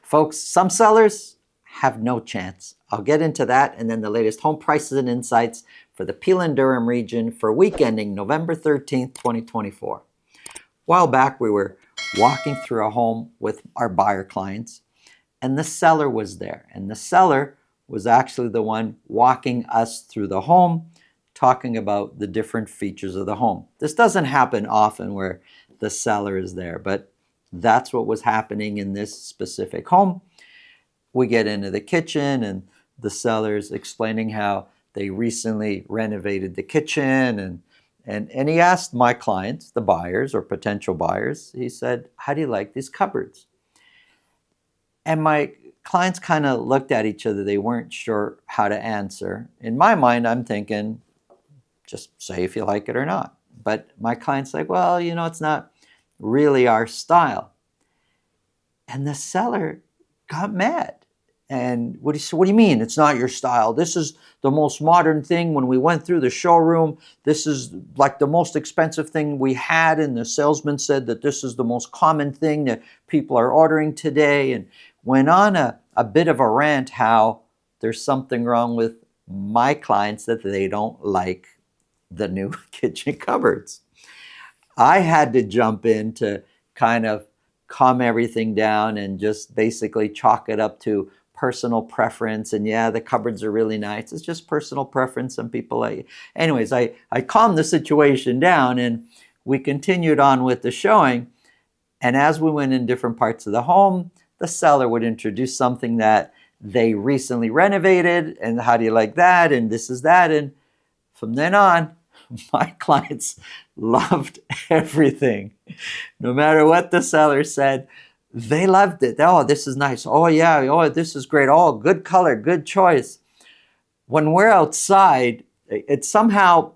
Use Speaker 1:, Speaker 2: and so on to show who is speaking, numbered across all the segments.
Speaker 1: Folks, some sellers have no chance. I'll get into that and then the latest home prices and insights for the Peel and Durham region for week ending November 13th, 2024. A while back, we were walking through a home with our buyer clients, and the seller was there. And the seller was actually the one walking us through the home, talking about the different features of the home. This doesn't happen often where the seller is there, but that's what was happening in this specific home. We get into the kitchen and the seller's explaining how they recently renovated the kitchen, and he asked my clients, the buyers or potential buyers, he said, how do you like these cupboards? And my clients kind of looked at each other. They weren't sure how to answer. In my mind, I'm thinking, just say if you like it or not. But my client's like, well, it's not really our style. And the seller got mad. And what do you mean it's not your style? This is the most modern thing. When we went through the showroom, this is like the most expensive thing we had. And the salesman said that this is the most common thing that people are ordering today. And went on a bit of a rant how there's something wrong with my clients that they don't like the new kitchen cupboards. I had to jump in to kind of calm everything down and just basically chalk it up to personal preference. And yeah, the cupboards are really nice. It's just personal preference. Some people like. Anyways, I calmed the situation down and we continued on with the showing. And as we went in different parts of the home, the seller would introduce something that they recently renovated. And how do you like that? And this is that. And from then on, my clients loved everything. No matter what the seller said, they loved it. Oh, this is nice. Oh, yeah. Oh, this is great. Oh, good color, good choice. When we're outside, it's somehow,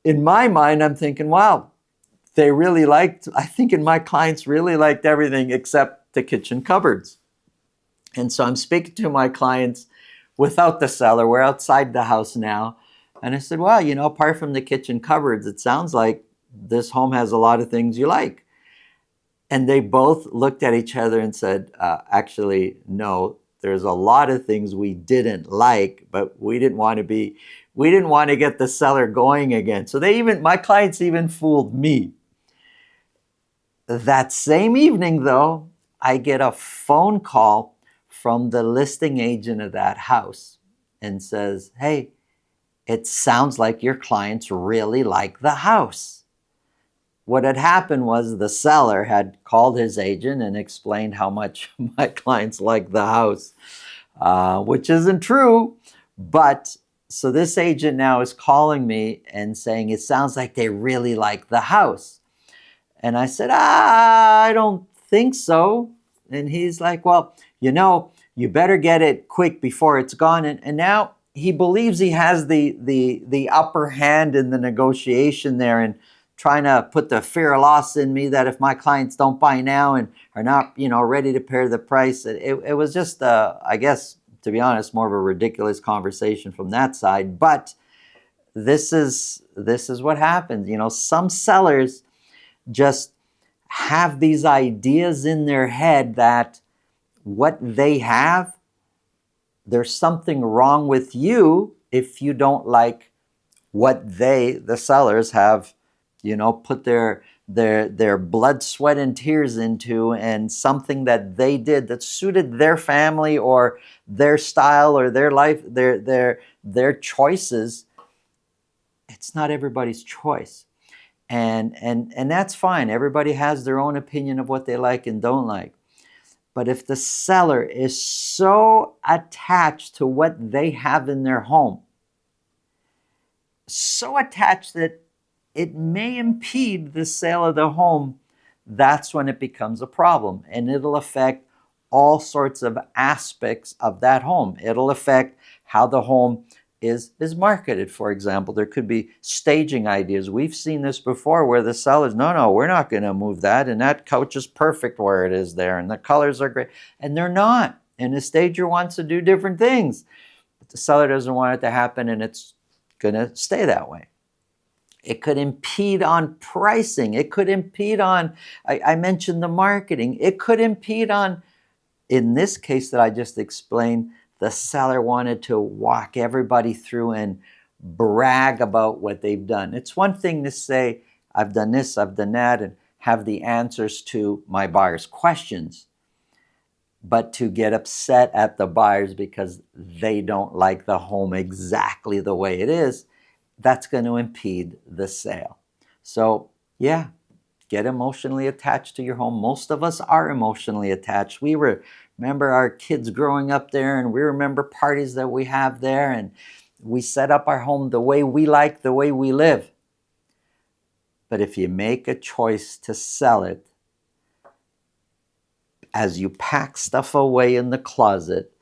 Speaker 1: in my mind, I'm thinking, wow, I think my clients really liked everything except the kitchen cupboards. And so I'm speaking to my clients without the seller. We're outside the house now. And I said, well, apart from the kitchen cupboards, it sounds like this home has a lot of things you like. And they both looked at each other and said, actually, no, there's a lot of things we didn't like, but we didn't want to get the seller going again. So my clients even fooled me. That same evening, though, I get a phone call from the listing agent of that house and says, hey, it sounds like your clients really like the house. What had happened was the seller had called his agent and explained how much my clients like the house, which isn't true. But so this agent now is calling me and saying, it sounds like they really like the house. And I said, I don't think so. And he's like, well, you better get it quick before it's gone. And now he believes he has the upper hand in the negotiation there and trying to put the fear of loss in me that if my clients don't buy now and are not, ready to pay the price, it was just, I guess, to be honest, more of a ridiculous conversation from that side. But this is what happens. Some sellers just have these ideas in their head that what they have, there's something wrong with you if you don't like what the sellers have, put their blood, sweat, and tears into, and something that they did that suited their family or their style or their life, their choices. It's not everybody's choice. And that's fine. Everybody has their own opinion of what they like and don't like. But if the seller is so attached to what they have in their home, so attached that it may impede the sale of the home, that's when it becomes a problem. And it'll affect all sorts of aspects of that home. It'll affect how the home is marketed. For example, there could be staging ideas. We've seen this before where the sellers, no, we're not going to move that. And that couch is perfect where it is there. And the colors are great. And they're not. And the stager wants to do different things. But the seller doesn't want it to happen, and it's going to stay that way. It could impede on pricing. It could impede on, I mentioned the marketing. It could impede on In this case that I just explained, the seller wanted to walk everybody through and brag about what they've done. It's one thing to say, I've done this, I've done that, and have the answers to my buyers' questions, but to get upset at the buyers because they don't like the home exactly the way it is, that's going to impede the sale. So yeah, get emotionally attached to your home. Most of us are emotionally attached. We remember our kids growing up there, and we remember parties that we have there, and we set up our home the way we like, the way we live. But if you make a choice to sell it, as you pack stuff away in the closet,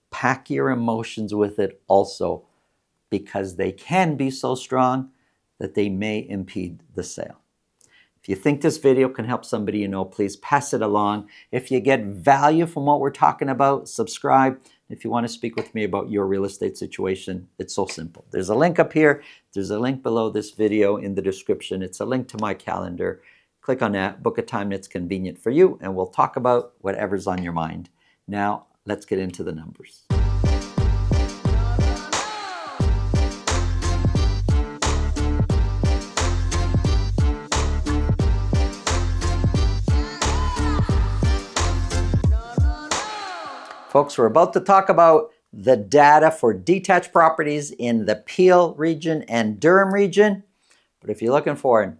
Speaker 1: pack your emotions with it also, because they can be so strong that they may impede the sale. If you think this video can help somebody you know, please pass it along. If you get value from what we're talking about, subscribe. If you want to speak with me about your real estate situation, it's so simple. There's a link up here. There's a link below this video in the description. It's a link to my calendar. Click on that, book a time that's convenient for you, and we'll talk about whatever's on your mind. Now, let's get into the numbers. Folks, we're about to talk about the data for detached properties in the Peel region and Durham region. But if you're looking for an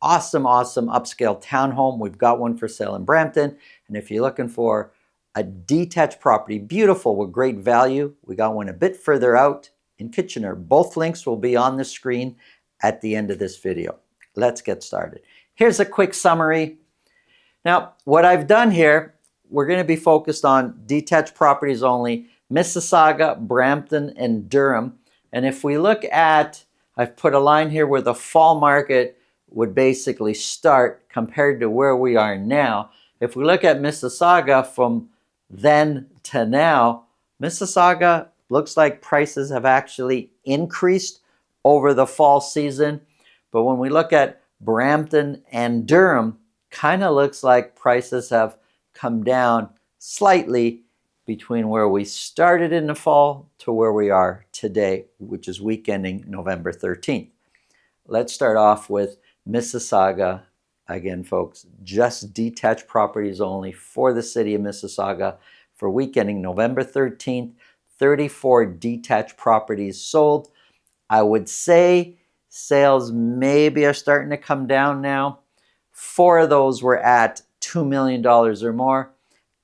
Speaker 1: awesome upscale townhome, we've got one for sale in Brampton. And if you're looking for a detached property, beautiful with great value, we got one a bit further out in Kitchener. Both links will be on the screen at the end of this video. Let's get started. Here's a quick summary. Now, what I've done here, we're going to be focused on detached properties only, Mississauga, Brampton, and Durham. And if we look at, I've put a line here where the fall market would basically start compared to where we are now. If we look at Mississauga from then to now, Mississauga looks like prices have actually increased over the fall season. But when we look at Brampton and Durham, kind of looks like prices have come down slightly between where we started in the fall to where we are today, which is week ending November 13th. Let's start off with Mississauga. Again, folks, just detached properties only for the city of Mississauga for week ending November 13th. 34 detached properties sold. I would say sales maybe are starting to come down now. 4 of those were at $2 million or more.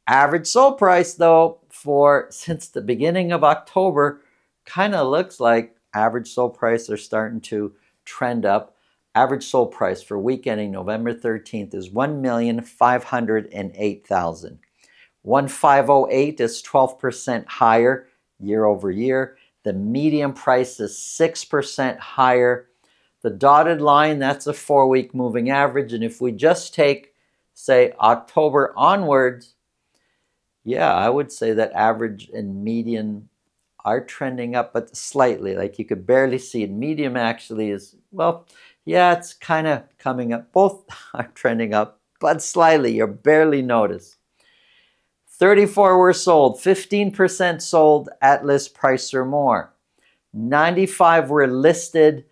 Speaker 1: Average sold price, though, since the beginning of October, kind of looks like average sold price are starting to trend up. Average sold price for week ending November 13th is $1,508,000. 1,508 is 12% higher year over year. The median price is 6% higher. The dotted line, that's a 4-week moving average. And if we just take, say, October onwards, yeah, I would say that average and median are trending up, but slightly. Like you could barely see it. Medium actually is, well, yeah, it's kind of coming up. Both are trending up, but slightly. You barely notice. 34 were sold. 15% sold at list price or more. 95 were listed.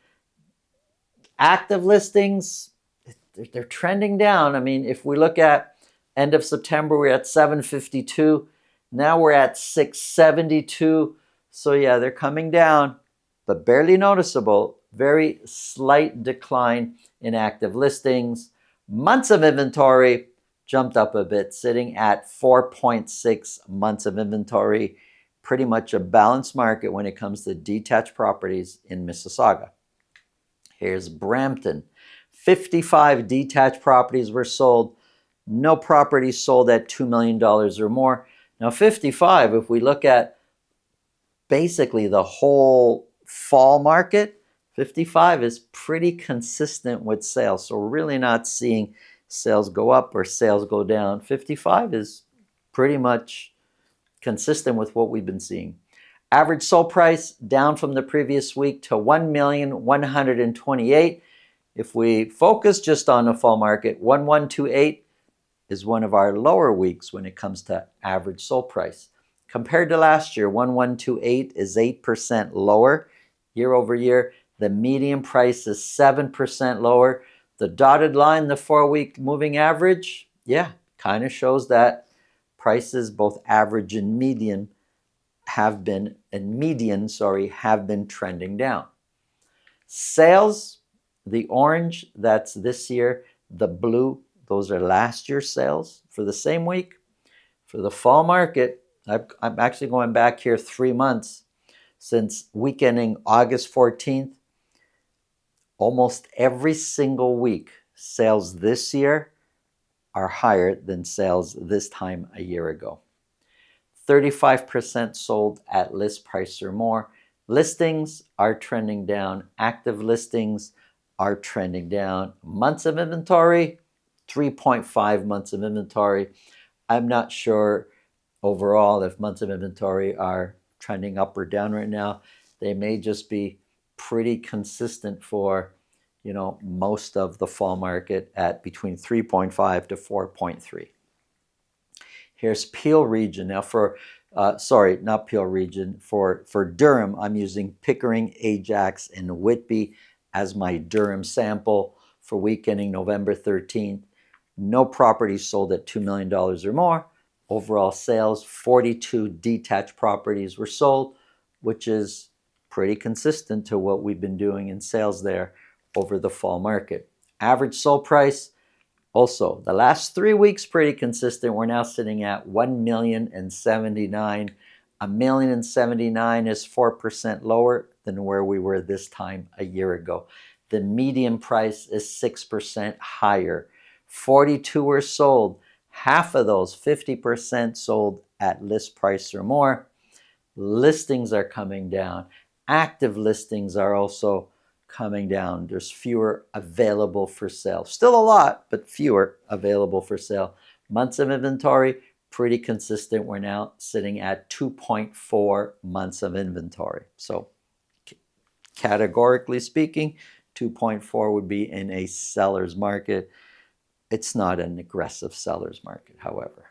Speaker 1: Active listings, they're trending down. I mean, if we look at end of September, we're at 752. Now we're at 672. So yeah, they're coming down, but barely noticeable. Very slight decline in active listings. Months of inventory jumped up a bit, sitting at 4.6 months of inventory. Pretty much a balanced market when it comes to detached properties in Mississauga. Here's Brampton. 55 detached properties were sold. No properties sold at $2 million or more. Now 55, if we look at basically the whole fall market, 55 is pretty consistent with sales. So we're really not seeing sales go up or sales go down. 55 is pretty much consistent with what we've been seeing. Average sold price down from the previous week to $1,128,000. If we focus just on the fall market, 1128 is one of our lower weeks when it comes to average sold price. Compared to last year, 1128 is 8% lower year over year. The median price is 7% lower. The dotted line, the 4-week moving average, kind of shows that prices, both average and median, have been trending down. Sales, the orange, that's this year. The blue, those are last year's sales for the same week. For the fall market, I'm actually going back here 3 months since weekending August 14th. Almost every single week, sales this year are higher than sales this time a year ago. 35% sold at list price or more. Listings are trending down. Active listings are trending down. Months of inventory, 3.5 months of inventory. I'm not sure overall if months of inventory are trending up or down right now. They may just be pretty consistent for, most of the fall market at between 3.5 to 4.3. Here's Peel region. Now not Peel region. For Durham, I'm using Pickering, Ajax, and Whitby as my Durham sample for week ending November 13th. No properties sold at $2 million or more. Overall sales, 42 detached properties were sold, which is pretty consistent to what we've been doing in sales there over the fall market. Average sold price, also the last 3 weeks pretty consistent. We're now sitting at $1,079,000. $1,079,000 is 4% lower than where we were this time a year ago. The median price is 6% higher. 42 were sold. Half of those, 50%, sold at list price or more. Listings are coming down. Active listings are also coming down. There's fewer available for sale. Still a lot, but fewer available for sale. Months of inventory, pretty consistent. We're now sitting at 2.4 months of inventory. So categorically speaking, 2.4 would be in a seller's market. It's not an aggressive seller's market, however.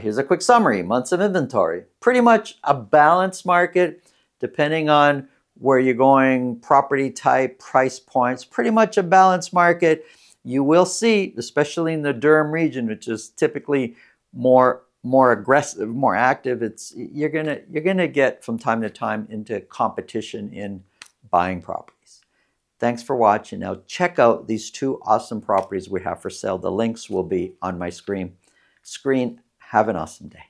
Speaker 1: Here's a quick summary. Months of inventory. Pretty much a balanced market, depending on where you're going, property type, price points. Pretty much a balanced market. You will see, especially in the Durham region, which is typically more aggressive, more active, you're gonna get from time to time into competition in buying properties. Thanks for watching. Now check out these 2 awesome properties we have for sale. The links will be on my screen. Have an awesome day.